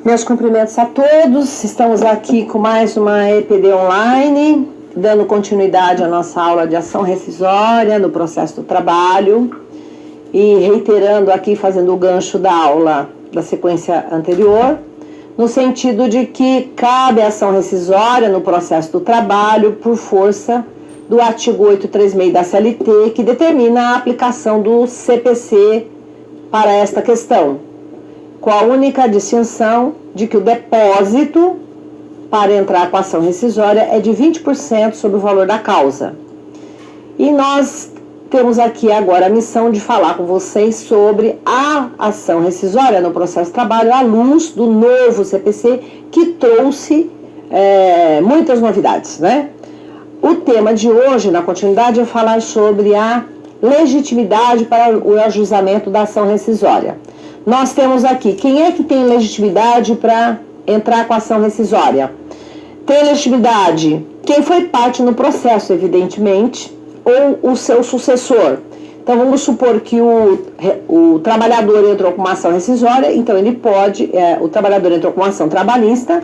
Meus cumprimentos a todos. Estamos aqui com mais uma EPD online, dando continuidade à nossa aula de ação rescisória no processo do trabalho e reiterando aqui, fazendo o gancho da aula da sequência anterior, no sentido de que cabe a ação rescisória no processo do trabalho por força do artigo 836 da CLT, que determina a aplicação do CPC para esta questão, com a única distinção de que o depósito para entrar com a ação rescisória é de 20% sobre o valor da causa. E nós temos aqui agora a missão de falar com vocês sobre a ação rescisória no processo de trabalho à luz do novo CPC, que trouxe muitas novidades, né? O tema de hoje, na continuidade, é falar sobre a legitimidade para o ajuizamento da ação rescisória. Nós temos aqui, quem é que tem legitimidade para entrar com a ação rescisória? Tem legitimidade quem foi parte no processo, evidentemente, ou o seu sucessor. Então, vamos supor que o trabalhador entrou com uma ação rescisória, então ele pode, o trabalhador entrou com uma ação trabalhista,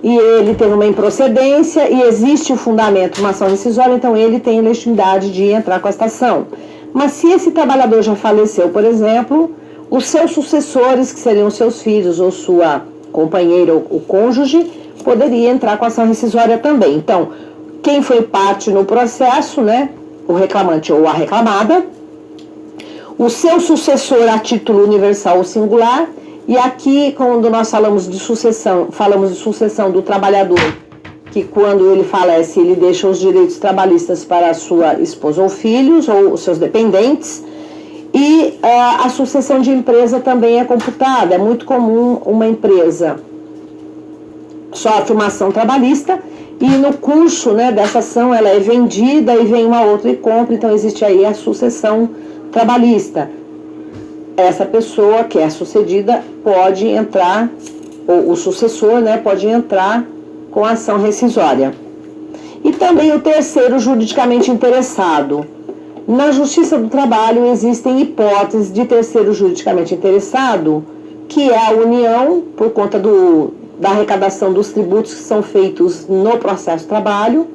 e ele teve uma improcedência, e existe o fundamento de uma ação rescisória, então ele tem legitimidade de entrar com esta ação. Mas se esse trabalhador já faleceu, por exemplo, os seus sucessores, que seriam seus filhos ou sua companheira ou cônjuge, poderia entrar com a ação rescisória também. Então, quem foi parte no processo, né, o reclamante ou a reclamada, o seu sucessor a título universal ou singular, e aqui, quando nós falamos de sucessão do trabalhador, que quando ele falece, ele deixa os direitos trabalhistas para a sua esposa ou filhos, ou os seus dependentes. E a sucessão de empresa também é computada. É muito comum uma empresa sofre uma ação trabalhista e no curso, né, dessa ação ela é vendida e vem uma outra e compra, então existe aí a sucessão trabalhista. Essa pessoa que é sucedida pode entrar, ou o sucessor, né, pode entrar com a ação rescisória. E também o terceiro juridicamente interessado. Na Justiça do Trabalho existem hipóteses de terceiro juridicamente interessado, que é a União, por conta da arrecadação dos tributos que são feitos no processo de trabalho,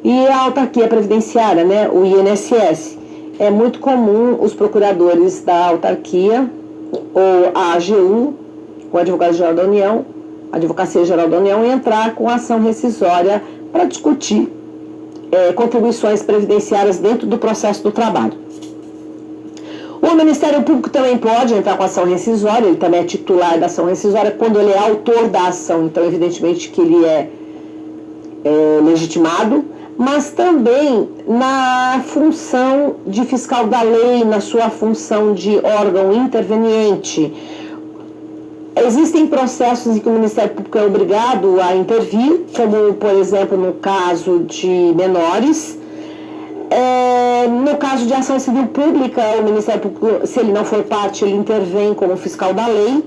e a autarquia previdenciária, né, o INSS. É muito comum os procuradores da autarquia, ou a AGU, o Advogado-Geral da União, a Advocacia Geral da União, entrar com ação rescisória para discutir contribuições previdenciárias dentro do processo do trabalho. O Ministério Público também pode entrar com ação rescisória, ele também é titular da ação rescisória quando ele é autor da ação, então evidentemente que ele é legitimado, mas também na função de fiscal da lei, na sua função de órgão interveniente. Existem processos em que o Ministério Público é obrigado a intervir, como, por exemplo, no caso de menores. No caso de ação civil pública, o Ministério Público, se ele não for parte, ele intervém como fiscal da lei.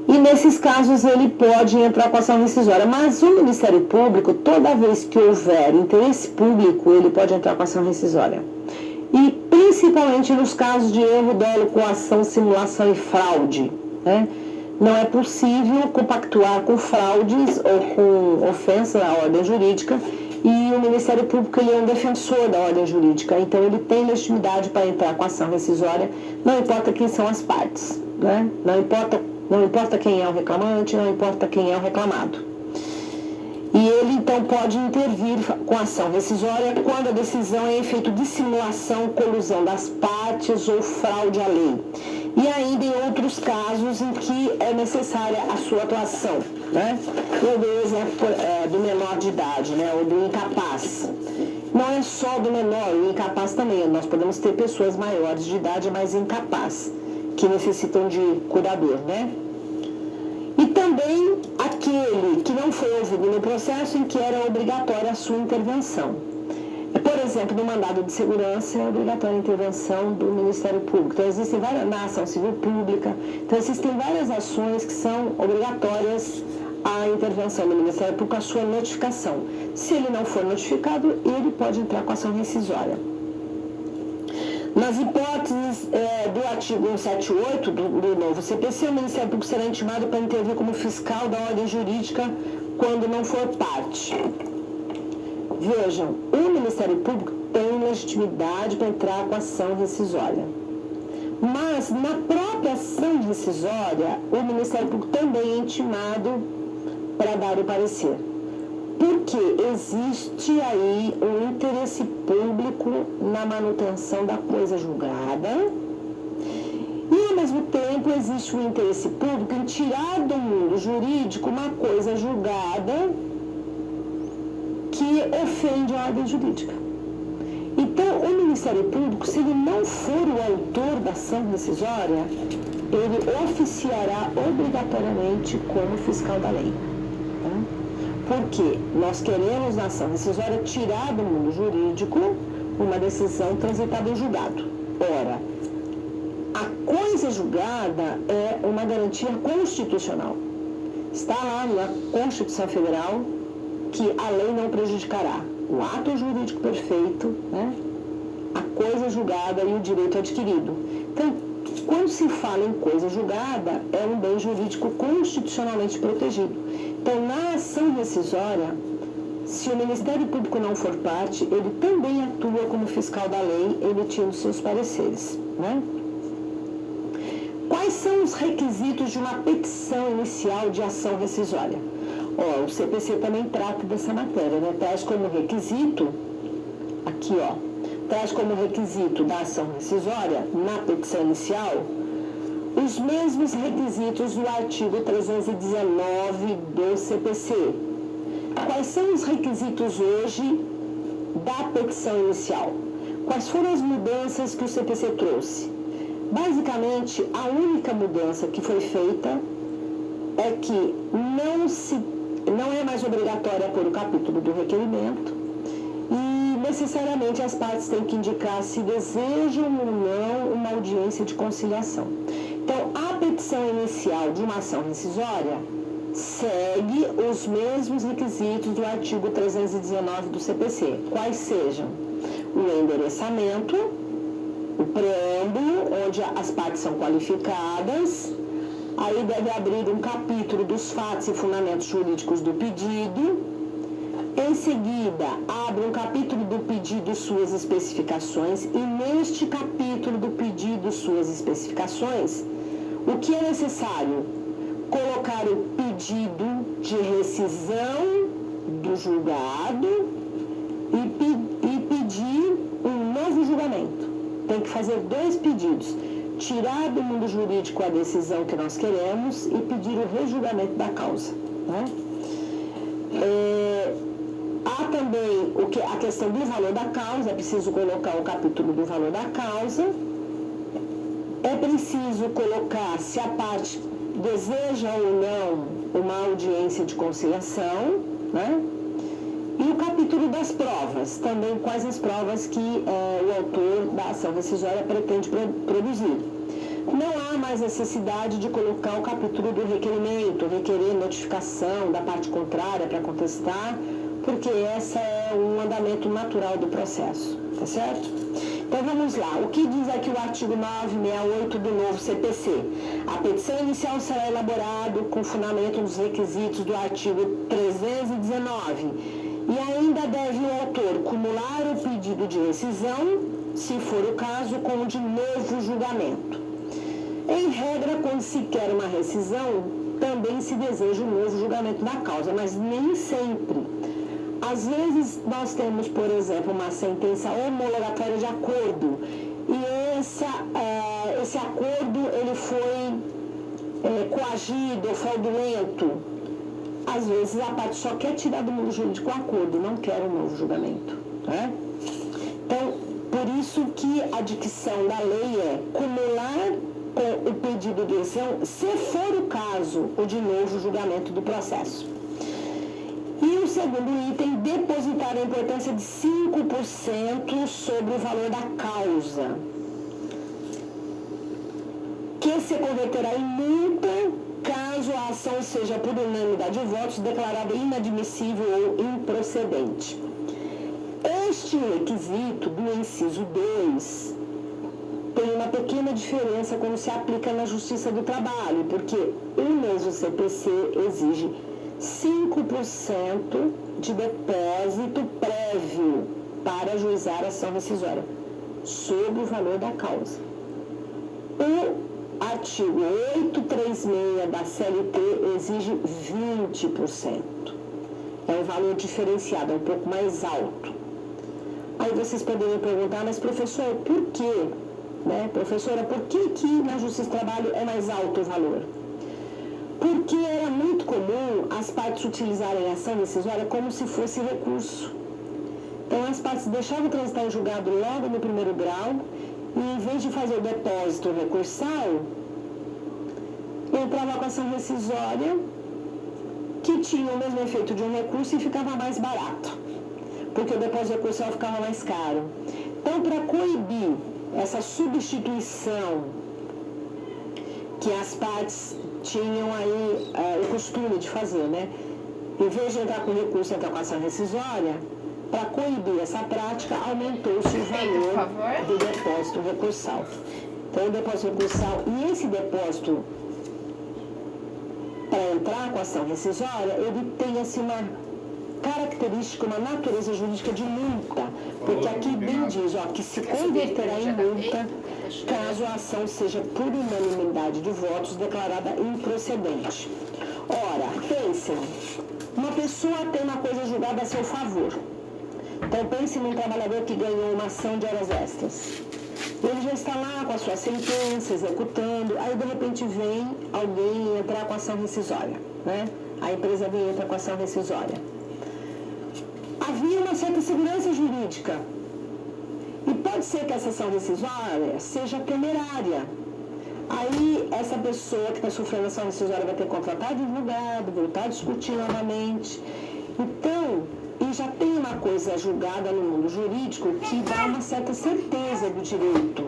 E nesses casos ele pode entrar com ação rescisória. Mas o Ministério Público, toda vez que houver interesse público, ele pode entrar com ação rescisória. E principalmente nos casos de erro, dolo, coação, simulação e fraude, né? Não é possível compactuar com fraudes ou com ofensa à ordem jurídica, e o Ministério Público ele é um defensor da ordem jurídica, então ele tem legitimidade para entrar com ação rescisória, não importa quem são as partes, né? Não importa quem é o reclamante, não importa quem é o reclamado. E ele então pode intervir com ação rescisória quando a decisão é efeito de simulação, colusão das partes ou fraude à lei. E ainda em outros casos em que é necessária a sua atuação, né? Eu dei o exemplo do menor de idade, né? Ou do incapaz. Não é só do menor, o incapaz também. Nós podemos ter pessoas maiores de idade, mas incapaz, que necessitam de cuidador, né? E também aquele que não foi ouvido no processo em que era obrigatória a sua intervenção. Por exemplo, no mandado de segurança é obrigatória a intervenção do Ministério Público. Então, existem várias, na ação civil pública, então existem várias ações que são obrigatórias a intervenção do Ministério Público, a sua notificação. Se ele não for notificado, ele pode entrar com ação rescisória. Nas hipóteses do artigo 178 do novo CPC, o Ministério Público será intimado para intervir como fiscal da ordem jurídica quando não for parte. Vejam, o Ministério Público tem legitimidade para entrar com ação rescisória. Mas, na própria ação rescisória, o Ministério Público também é intimado para dar o parecer. Porque existe aí um interesse público na manutenção da coisa julgada e, ao mesmo tempo, existe um interesse público em tirar do mundo jurídico uma coisa julgada que ofende a ordem jurídica. Então, o Ministério Público, se ele não for o autor da ação rescisória, ele oficiará obrigatoriamente como fiscal da lei. Tá? Porque nós queremos, na ação rescisória, tirar do mundo jurídico uma decisão transitada em julgado. Ora, a coisa julgada é uma garantia constitucional. Está lá na Constituição Federal que a lei não prejudicará o ato jurídico perfeito, né, a coisa julgada e o direito adquirido. Então, quando se fala em coisa julgada, é um bem jurídico constitucionalmente protegido. Então, na ação rescisória, se o Ministério Público não for parte, ele também atua como fiscal da lei, emitindo seus pareceres. Né? Quais são os requisitos de uma petição inicial de ação rescisória? O CPC também trata dessa matéria, né? Traz como requisito, aqui traz como requisito da ação rescisória, na petição inicial, os mesmos requisitos do artigo 319 do CPC. Quais são os requisitos hoje da petição inicial? Quais foram as mudanças que o CPC trouxe? Basicamente, a única mudança que foi feita é que não é mais obrigatória pôr o capítulo do requerimento e necessariamente as partes têm que indicar se desejam ou não uma audiência de conciliação. Então, a petição inicial de uma ação rescisória segue os mesmos requisitos do artigo 319 do CPC, quais sejam o endereçamento, o preâmbulo, onde as partes são qualificadas. Aí deve abrir um capítulo dos fatos e fundamentos jurídicos do pedido. Em seguida, abre um capítulo do pedido e suas especificações. E neste capítulo do pedido e suas especificações, o que é necessário? Colocar o pedido de rescisão do julgado e pedir um novo julgamento. Tem que fazer 2 pedidos. Tirar do mundo jurídico a decisão que nós queremos e pedir o rejulgamento da causa. Né? Há também a questão do valor da causa, é preciso colocar o capítulo do valor da causa. É preciso colocar se a parte deseja ou não uma audiência de conciliação, né? E o capítulo das provas, também quais as provas que o autor da ação rescisória pretende produzir. Não há mais necessidade de colocar o capítulo do requerimento, requerer notificação da parte contrária para contestar, porque esse é um andamento natural do processo, tá certo? Então vamos lá, o que diz aqui o artigo 968 do novo CPC? A petição inicial será elaborada com fundamento nos requisitos do artigo 319 e ainda deve o autor cumular o pedido de rescisão, se for o caso, com o de novo julgamento. Em regra, quando se quer uma rescisão, também se deseja um novo julgamento da causa, mas nem sempre. Às vezes, nós temos, por exemplo, uma sentença homologatória de acordo, e esse acordo ele foi coagido, fraudulento. Às vezes, a parte só quer tirar do mundo jurídico o acordo, não quer um novo julgamento. Né? Então, por isso que a dicção da lei é cumular com o pedido de rescisão, se for o caso, o de novo julgamento do processo. E o segundo item, depositar a importância de 5% sobre o valor da causa, que se converterá em multa caso a ação seja, por unanimidade de votos, declarada inadmissível ou improcedente. Este requisito do inciso 2 uma pequena diferença quando se aplica na Justiça do Trabalho, porque o mesmo CPC exige 5% de depósito prévio para ajuizar a ação rescisória sobre o valor da causa. O artigo 836 da CLT exige 20%. É um valor diferenciado, é um pouco mais alto. Aí vocês poderiam perguntar, mas professor, por quê? Professora, por que na Justiça do Trabalho é mais alto o valor? Porque era muito comum as partes utilizarem a ação rescisória como se fosse recurso. Então as partes deixavam transitar em julgado logo no primeiro grau e em vez de fazer o depósito recursal, entrava com a ação rescisória que tinha o mesmo efeito de um recurso e ficava mais barato, porque o depósito recursal ficava mais caro. Então, para coibir essa substituição que as partes tinham aí o costume de fazer, em vez de entrar com recurso, entrar com ação rescisória, para coibir essa prática, aumentou-se o valor do depósito recursal. Então, o depósito recursal e esse depósito para entrar com a ação rescisória, ele tem assim uma característica, uma natureza jurídica de multa, porque aqui bem diz que se converterá em multa caso a ação seja por unanimidade de votos declarada improcedente. Ora, pensem, uma pessoa tem uma coisa julgada a seu favor. Então pense num trabalhador que ganhou uma ação de horas extras. Ele já está lá com a sua sentença, executando, aí de repente vem alguém entrar com a ação rescisória, A empresa vem entrar com a ação rescisória. Havia uma certa segurança jurídica. E pode ser que essa ação rescisória seja temerária. Aí essa pessoa que está sofrendo ação rescisória vai ter que contratar advogado, voltar a discutir novamente. Então, e já tem uma coisa julgada no mundo jurídico que dá uma certa certeza do direito.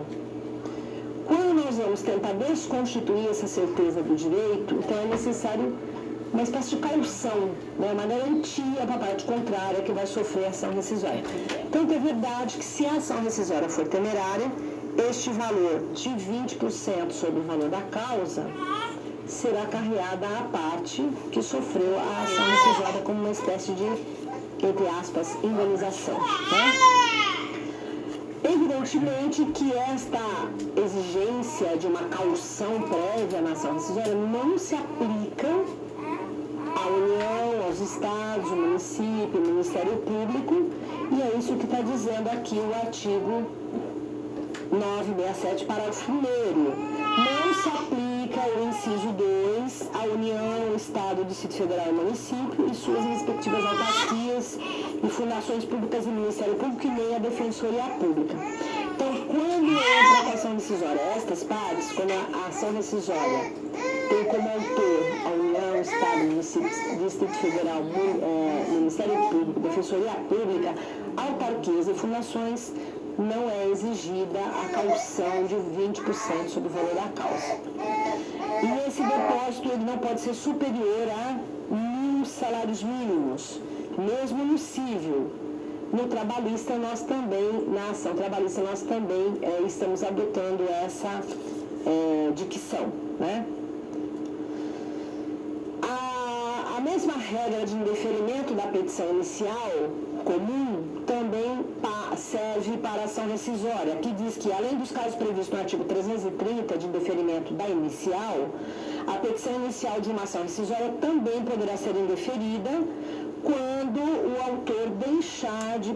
Quando nós vamos tentar desconstituir essa certeza do direito, então é necessário uma espécie de caução, uma garantia para a parte contrária que vai sofrer a ação rescisória. Então, é verdade que se a ação rescisória for temerária, este valor de 20% sobre o valor da causa será carreada à parte que sofreu a ação rescisória como uma espécie de, entre aspas, indenização. Evidentemente que esta exigência de uma caução prévia na ação rescisória não se aplica à União, aos estados, ao município, ao Ministério Público, e é isso que está dizendo aqui o artigo 967, parágrafo 1º. Não se aplica o inciso 2 à União, Estado, Distrito Federal e Município e suas respectivas autarquias e fundações públicas e Ministério Público e nem a Defensoria Pública. Então, quando entra a ação rescisória, estas partes, quando a ação rescisória tem como autor a União, Estado, Distrito Federal, Ministério Público, Defensoria Pública, autarquias e fundações, não é exigida a caução de 20% sobre o valor da causa. E esse depósito ele não pode ser superior a 1.000 salários mínimos, mesmo no civil. No trabalhista, nós também, na ação trabalhista, nós também estamos adotando essa dicção, A mesma regra de indeferimento da petição inicial comum também serve para a ação rescisória, que diz que, além dos casos previstos no artigo 330 de indeferimento da inicial, a petição inicial de uma ação rescisória também poderá ser indeferida quando o autor deixar de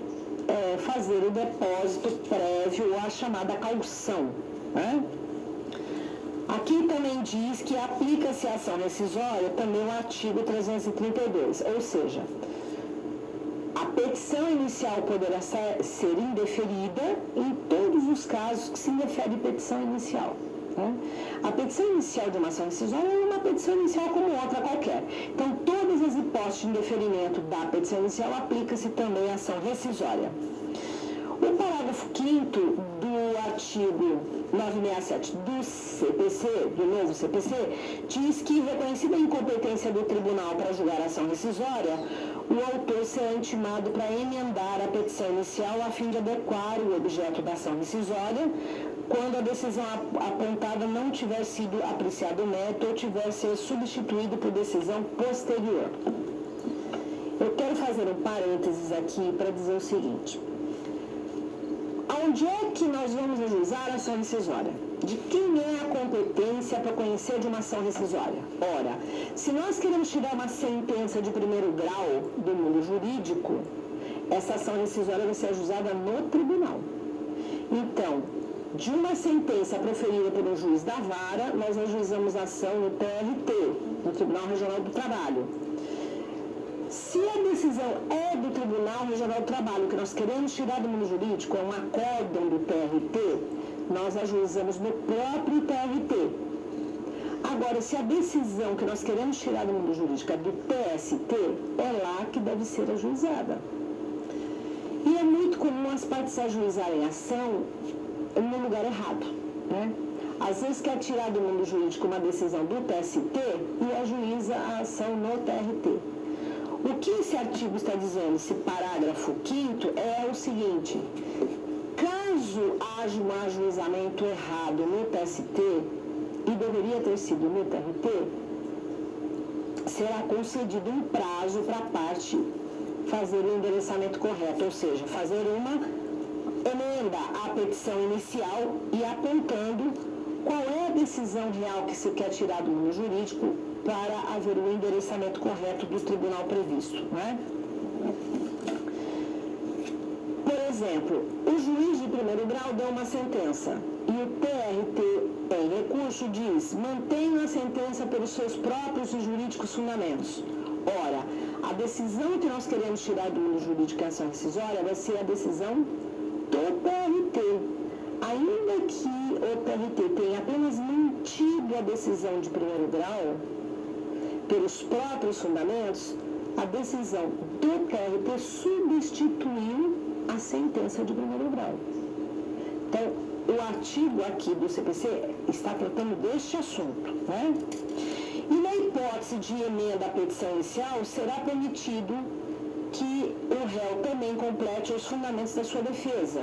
fazer o depósito prévio ou a chamada caução. Aqui também diz que aplica-se a ação rescisória também o artigo 332, ou seja, a petição inicial poderá ser indeferida em todos os casos que se indefere petição inicial. A petição inicial de uma ação rescisória é uma petição inicial como outra qualquer. Então, todas as hipóteses de indeferimento da petição inicial aplica-se também à ação rescisória. O parágrafo 5º do artigo 967 do CPC, do novo CPC, diz que, reconhecida a incompetência do tribunal para julgar a ação rescisória, o autor será intimado para emendar a petição inicial a fim de adequar o objeto da ação rescisória quando a decisão apontada não tiver sido apreciado o mérito ou tiver sido substituído por decisão posterior. Eu quero fazer um parênteses aqui para dizer o seguinte: onde é que nós vamos ajuizar a ação rescisória? De quem é a competência para conhecer de uma ação rescisória? Ora, se nós queremos tirar uma sentença de primeiro grau do mundo jurídico, essa ação rescisória vai ser ajuizada no tribunal. Então, de uma sentença proferida por um juiz da vara, nós ajuizamos a ação no TRT, no Tribunal Regional do Trabalho. Se a decisão é do Tribunal Regional do Trabalho, que nós queremos tirar do mundo jurídico, é um acórdão do TRT, nós ajuizamos no próprio TRT. Agora, se a decisão que nós queremos tirar do mundo jurídico é do TST, é lá que deve ser ajuizada. E é muito comum as partes ajuizarem a ação no lugar errado, né? Às vezes quer tirar do mundo jurídico uma decisão do TST e ajuiza a ação no TRT. O que esse artigo está dizendo, esse parágrafo 5º, é o seguinte: caso haja um ajuizamento errado no TST, e deveria ter sido no TRT, será concedido um prazo para a parte fazer o endereçamento correto, ou seja, fazer uma emenda à petição inicial e apontando qual é a decisão real que se quer tirar do mundo jurídico para haver o endereçamento correto do tribunal previsto, né? Por exemplo, o juiz de primeiro grau deu uma sentença e o TRT, em recurso, diz: mantenha a sentença pelos seus próprios e jurídicos fundamentos. Ora, a decisão que nós queremos tirar do mundo jurídico em ação rescisória vai ser a decisão do TRT. Ainda que o TRT tenha apenas mantido a decisão de primeiro grau pelos próprios fundamentos, a decisão do TRT substituiu a sentença de primeiro grau. Então, o artigo aqui do CPC está tratando deste assunto, né? E na hipótese de emenda à petição inicial, será permitido que o réu também complete os fundamentos da sua defesa.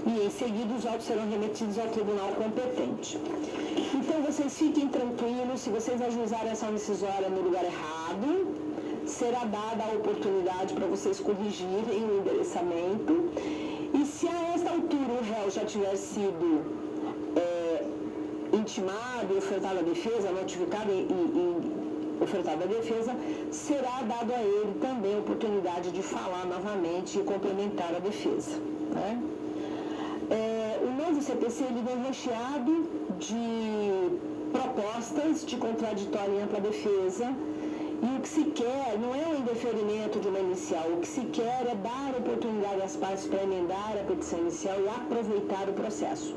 E, em seguida, os autos serão remetidos ao tribunal competente. Então, vocês fiquem tranquilos, se vocês ajuizarem a ação rescisória no lugar errado, será dada a oportunidade para vocês corrigirem o endereçamento. E se a esta altura o réu já tiver sido intimado e ofertado a defesa, notificado e ofertado a defesa, será dado a ele também a oportunidade de falar novamente e complementar a defesa, né? O novo CPC ele vem recheado de propostas de contraditório e ampla defesa, e o que se quer não é o indeferimento de uma inicial, o que se quer é dar oportunidade às partes para emendar a petição inicial e aproveitar o processo.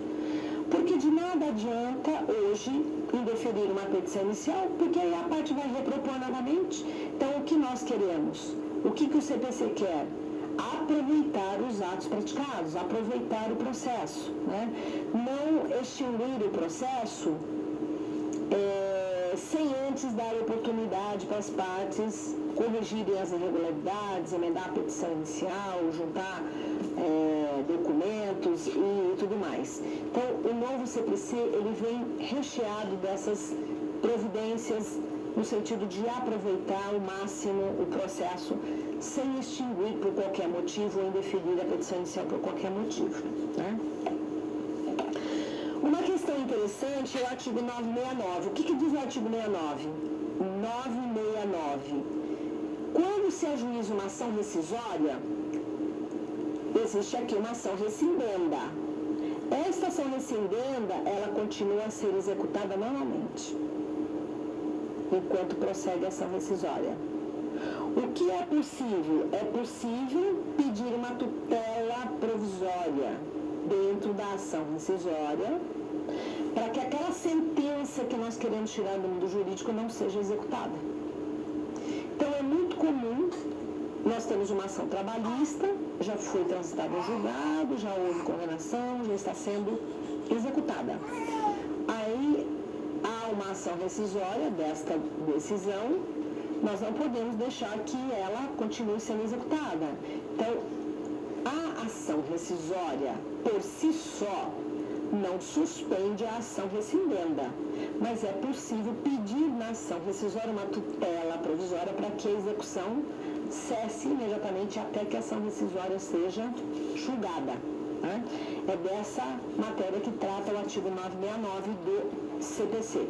Porque de nada adianta hoje indeferir uma petição inicial, porque aí a parte vai repropor novamente. Então, o que nós queremos? O que o CPC quer? Aproveitar os atos praticados, aproveitar o processo, né? Não extinguir o processo sem antes dar oportunidade para as partes corrigirem as irregularidades, emendar a petição inicial, juntar documentos e tudo mais. Então, o novo CPC ele vem recheado dessas providências no sentido de aproveitar ao máximo o processo sem extinguir por qualquer motivo ou indeferir a petição inicial por qualquer motivo, né? Uma questão interessante é o artigo 969. O que diz o artigo 69? 969. Quando se ajuiza uma ação rescisória, existe aqui uma ação rescindenda. Esta ação rescindenda, ela continua a ser executada normalmente, enquanto prossegue a ação rescisória. O que é possível? É possível pedir uma tutela provisória dentro da ação rescisória para que aquela sentença que nós queremos tirar do mundo jurídico não seja executada. Então, é muito comum Nós temos uma ação trabalhista, já foi transitada em julgado, já houve condenação, já está sendo executada. Aí há uma ação rescisória desta decisão, nós não podemos deixar que ela continue sendo executada. Então, a ação rescisória por si só não suspende a ação rescindenda, mas é possível pedir na ação rescisória uma tutela provisória para que a execução cesse imediatamente até que a ação rescisória seja julgada. Né? É dessa matéria que trata o artigo 969 do CPC.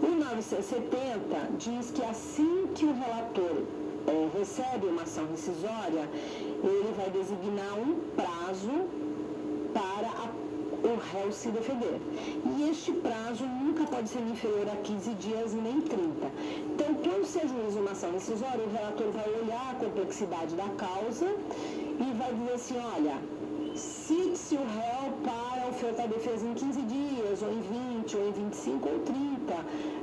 O 970 diz que assim que o relator recebe uma ação rescisória, ele vai designar um prazo para o réu se defender. E este prazo nunca pode ser inferior a 15 dias e nem 30. Então, quando se ajuiza uma ação rescisória, o relator vai olhar a complexidade da causa e vai dizer assim, olha, cite-se o réu para ofertar defesa em 15 dias, ou em 20, ou em 25, ou 30.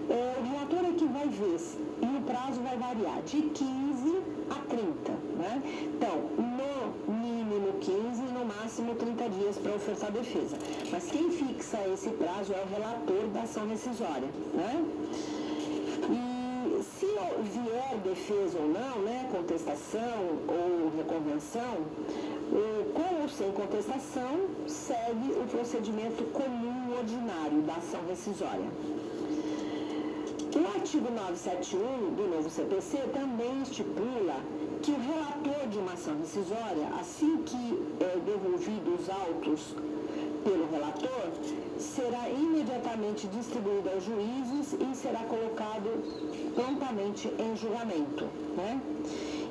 O relator é que vai ver, e o prazo vai variar de 15 a 30. Né? Então, no mínimo 15, no máximo 30 dias para ofertar defesa. Mas quem fixa esse prazo é o relator da ação rescisória. Né? E se vier defesa ou não, né, contestação ou reconvenção, com ou sem contestação, segue o procedimento comum ordinário da ação rescisória. O artigo 971 do novo CPC também estipula que o relator de uma ação rescisória, assim que devolvidos os autos pelo relator, será imediatamente distribuído aos juízes e será colocado prontamente em julgamento. Né?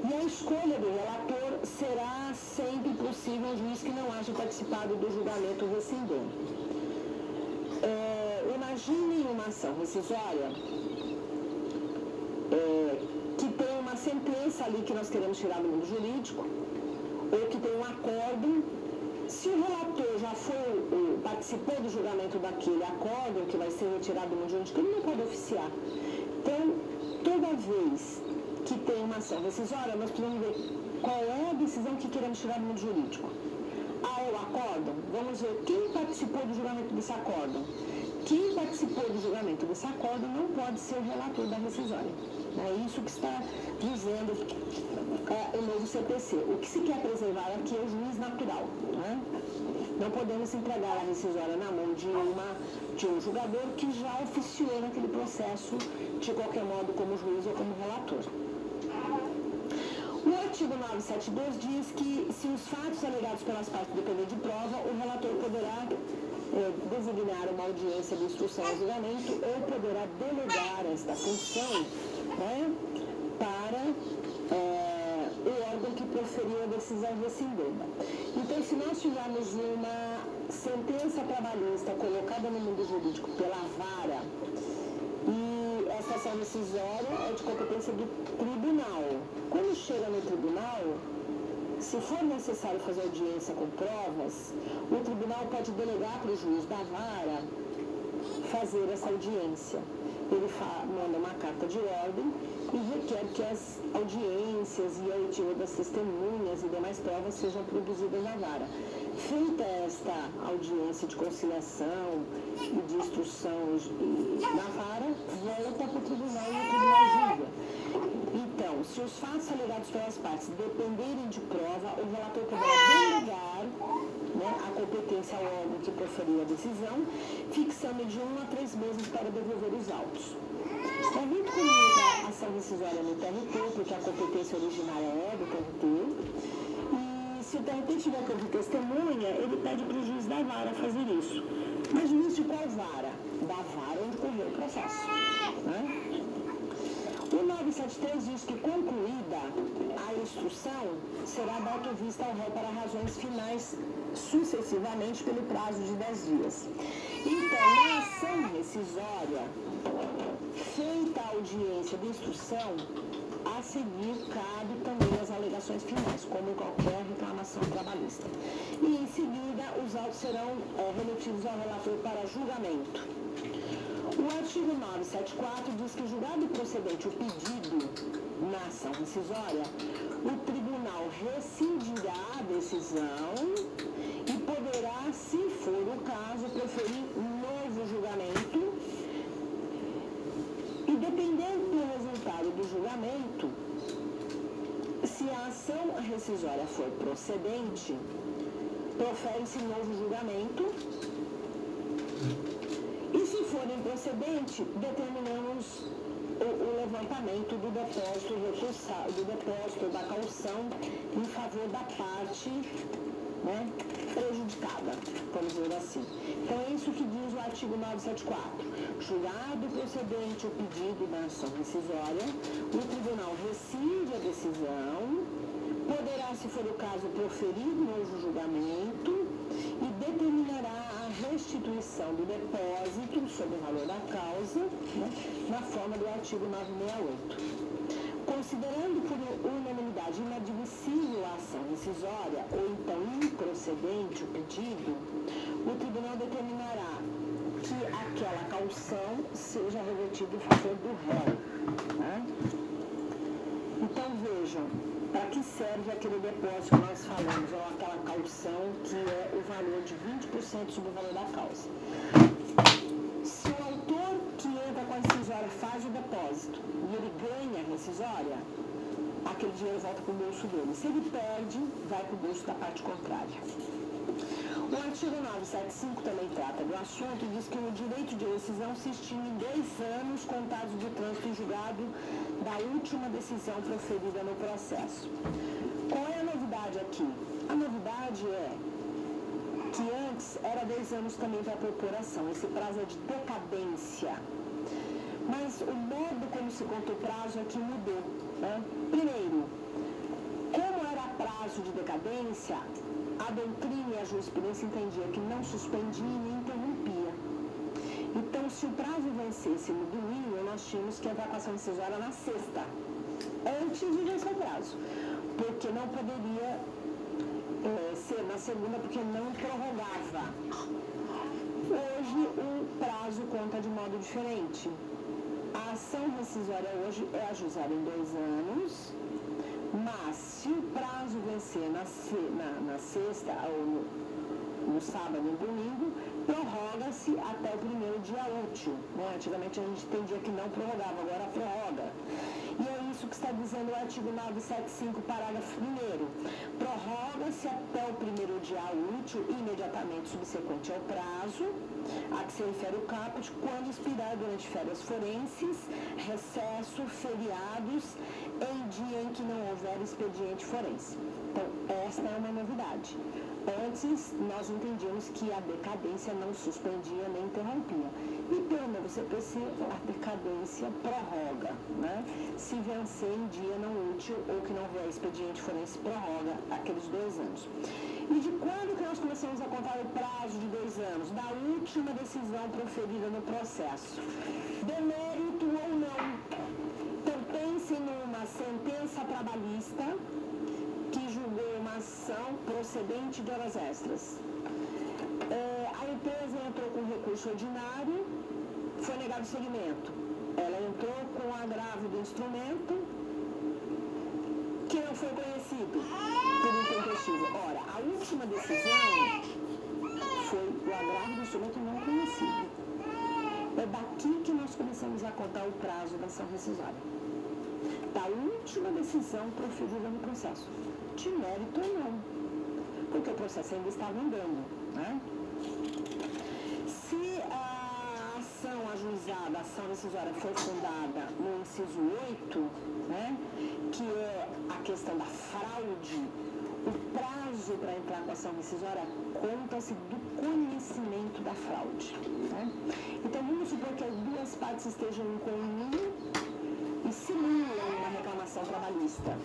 E a escolha do relator será sempre possível um juiz que não haja participado do julgamento rescindente. Imaginem uma ação rescisória que tem uma sentença ali que nós queremos tirar do mundo jurídico, ou que tem um acordo. Se o relator já participou do julgamento daquele acordo que vai ser retirado do mundo jurídico, ele não pode oficiar. Então, toda vez que tem uma ação rescisória, nós precisamos ver qual é a decisão que queremos tirar do mundo jurídico. É o acórdão? Vamos ver quem participou do julgamento desse acórdão. Quem participou do julgamento desse acórdão não pode ser o relator da rescisória. É isso que está dizendo o novo CPC. O que se quer preservar aqui é o juiz natural. Né? Não podemos entregar a rescisória na mão de um julgador que já oficiou naquele processo, de qualquer modo, como juiz ou como relator. O artigo 972 diz que, se os fatos alegados pelas partes dependerem de prova, o relator poderá designar uma audiência de instrução ao julgamento ou poderá delegar esta função, né, para o órgão que proferiu a decisão rescindida. Então, se nós tivermos uma sentença trabalhista colocada no mundo jurídico pela vara e essa ação rescisória é de competência do tribunal, quando chega no tribunal, se for necessário fazer audiência com provas, o tribunal pode delegar para o juiz da vara fazer essa audiência. Ele manda uma carta de ordem e requer que as audiências e a oitiva das testemunhas e demais provas sejam produzidas na vara. Feita esta audiência de conciliação e de instrução na vara, volta para o tribunal e o tribunal julga. Então, se os fatos alegados pelas partes dependerem de prova, o relator poderá delegar, né, a competência ao órgão que proferiu a decisão, fixando de 1 a 3 meses para devolver os autos. É muito comum a ação rescisória no TRT, porque a competência originária é do TRT, e se o TRT tiver que ouvir testemunha, ele pede para o juiz da vara fazer isso. Mas juiz de qual vara? Da vara onde correu o processo. Né? O 973 diz que, concluída a instrução, será dado vista ao réu para razões finais sucessivamente pelo prazo de 10 dias. Então, na ação rescisória, feita a audiência de instrução, a seguir cabe também as alegações finais, como em qualquer reclamação trabalhista. E, em seguida, os autos serão remetidos ao relator para julgamento. O artigo 974 diz que, julgado procedente o pedido na ação rescisória, o tribunal rescindirá a decisão e poderá, se for o caso, proferir novo julgamento. E dependendo do resultado do julgamento, se a ação rescisória for procedente, profere-se novo julgamento. E se for improcedente, determinamos o levantamento do depósito recursado, do depósito da caução em favor da parte, né, prejudicada, vamos dizer assim. Então é isso que diz o artigo 974. Julgado procedente o pedido da ação rescisória, o tribunal rescinde a decisão, poderá, se for o caso, proferir novo julgamento e determinará a restituição do depósito sobre o valor da causa, né, na forma do artigo 968. Considerando por unanimidade inadmissível a ação rescisória ou então improcedente o pedido, o tribunal determinará que aquela caução seja revertida em favor do réu. Né? Então vejam, para que serve aquele depósito que nós falamos, ou aquela caução que é o valor de 20% sobre o valor da causa. Se o autor que entra com a rescisória faz o depósito e ele ganha a rescisória, aquele dinheiro volta para o bolso dele. Se ele perde, vai para o bolso da parte contrária. O artigo 975 também trata do assunto e diz que o direito de rescisão se extingue em 2 anos contados do trânsito em julgado da última decisão proferida no processo. Qual é a novidade aqui? A novidade é que antes era 2 anos também para propor ação. Esse prazo é de decadência. Mas o modo como se conta o prazo aqui mudou. Né? Primeiro, como era prazo de decadência, a doutrina e a jurisprudência entendia que não suspendia e nem interrompia. Então, se o prazo vencesse no domingo, nós tínhamos que entrar com a ação rescisória na sexta, antes de vencer o prazo, porque não poderia ser na segunda, porque não prorrogava. Hoje, o prazo conta de modo diferente. A ação rescisória hoje é ajuizada em 2 anos, mas se o prazo vencer na sexta ou no sábado e no domingo, prorroga-se até o primeiro dia útil. Né? Antigamente a gente entendia que não prorrogava, agora prorroga. E é isso que está dizendo o artigo 975, parágrafo 1º. Prorroga-se até o primeiro dia útil, imediatamente subsequente ao prazo, a que se refere o caput, quando expirar durante férias forenses, recesso, feriados, em dia em que não houver expediente forense. Então, esta é uma novidade. Antes, nós entendíamos que a decadência não suspendia nem interrompia. E pelo novo CPC, a decadência prorroga. Né? Se vencer em dia não útil ou que não houver expediente forense, prorroga aqueles 2 anos. E de quando que nós começamos a contar o prazo de 2 anos? Da última decisão proferida no processo. Demérito ou não. Então, pense numa sentença trabalhista que julgou uma ação procedente de horas extras. A empresa entrou com recurso ordinário, foi negado o segmento. Ela entrou com o agravo do instrumento, que não foi conhecido por intempestivo. Ora, a última decisão foi o agravo do instrumento não conhecido. É daqui que nós começamos a contar o prazo da ação rescisória. Da última decisão proferida no processo. De mérito ou não. Porque o processo ainda estava andando. Né? Se a ação ajuizada, a ação rescisória for fundada no inciso 8, né, que é a questão da fraude, o prazo para entrar com a ação rescisória conta-se do conhecimento da fraude. Né? Então, vamos supor que as 2 partes estejam em conluio e simulam uma reclamação trabalhista.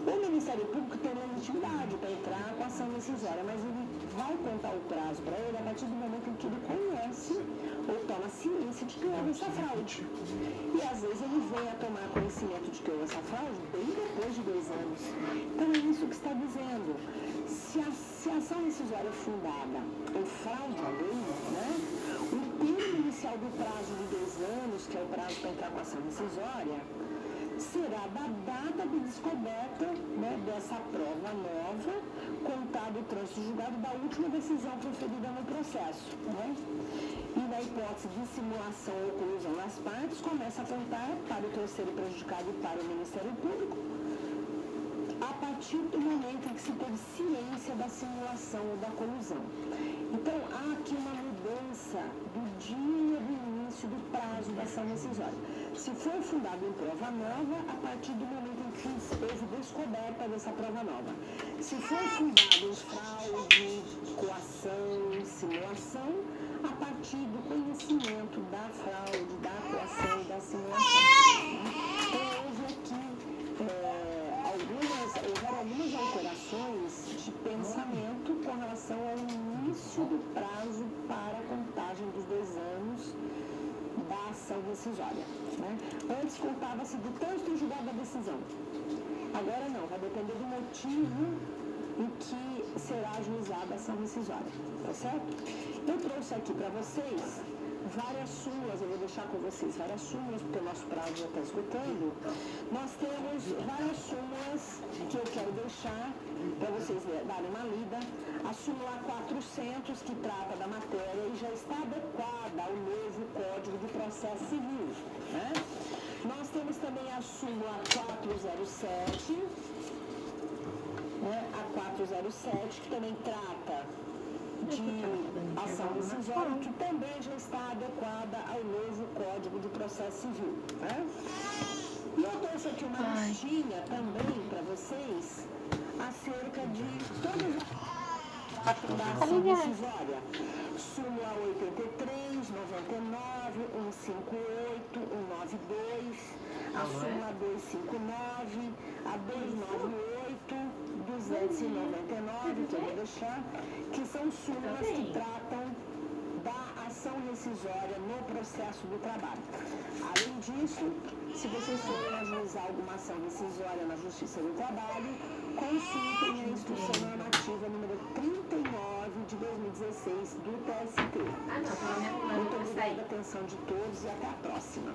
O Ministério Público tem legitimidade para entrar com a ação rescisória, mas ele vai contar o prazo para ele a partir do momento em que ele conhece ou toma ciência de que houve essa fraude. E às vezes ele vem a tomar conhecimento de que houve essa fraude bem depois de 2 anos. Então é isso que está dizendo. Se a ação rescisória é fundada em fraude à lei, né, o termo inicial do prazo de 2 anos, que é o prazo para entrar com a ação rescisória, será da data de descoberta, né, dessa prova nova, contado o trânsito julgado da última decisão proferida no processo. Né? E na hipótese de simulação ou colusão nas partes, começa a contar para o terceiro prejudicado e para o Ministério Público a partir do momento em que se teve ciência da simulação ou da colusão. Então, há aqui uma mudança do dia do início do prazo da ação rescisória. Se for fundado em prova nova, a partir do momento em que houve descoberta dessa prova nova. Se for fundado em fraude, coação, simulação, a partir do conhecimento da fraude, da coação e da simulação. Então, houve aqui houveram algumas alterações de pensamento com relação ao início do prazo para a contagem dos 2 anos da ação rescisória. Né? Antes contava-se do trânsito julgado da decisão. Agora não, vai depender do motivo em que será ajuizada a ação rescisória. Tá certo? Eu trouxe aqui para vocês várias súmulas, eu vou deixar com vocês várias súmulas, porque o nosso prazo já está esgotando. Nós temos várias súmulas que eu quero deixar para vocês darem uma lida. A súmula 400, que trata da matéria e já está adequada ao novo Código de Processo Civil. Né? Nós temos também a súmula 407, né? A 407, que também trata de ação rescisória, que também já está adequada ao novo Código de Processo Civil. Né? E eu trouxe aqui uma listinha também para vocês acerca de todas as da ação rescisória. Súmula 83, 99, 158, 192, a súmula 259, a 298, 299, que eu vou deixar, que são súmulas que tratam da ação rescisória no processo do trabalho. Além disso, se vocês forem ajuizar alguma ação rescisória na Justiça do Trabalho, consultem a Instrução Normativa número 39 de 2016 do TST. Muito obrigada pela atenção de todos e até a próxima.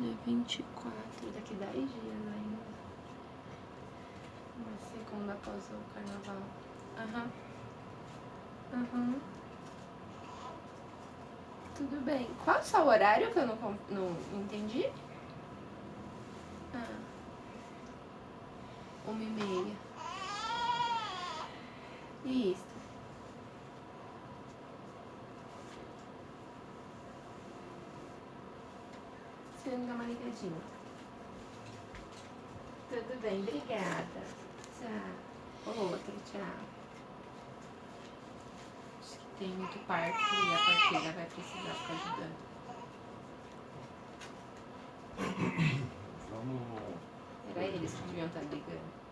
Dia 24, daqui 10 dias ainda. Uma segunda após o carnaval. Tudo bem. Qual é o seu horário que eu não entendi? 1h30. Isso. Você me dá uma ligadinha. Tudo bem, obrigada. Tchau. Outro, tchau. Acho que tem muito parque e a parteira vai precisar ficar ajudando. Vamos. Era eles que deviam estar ligando.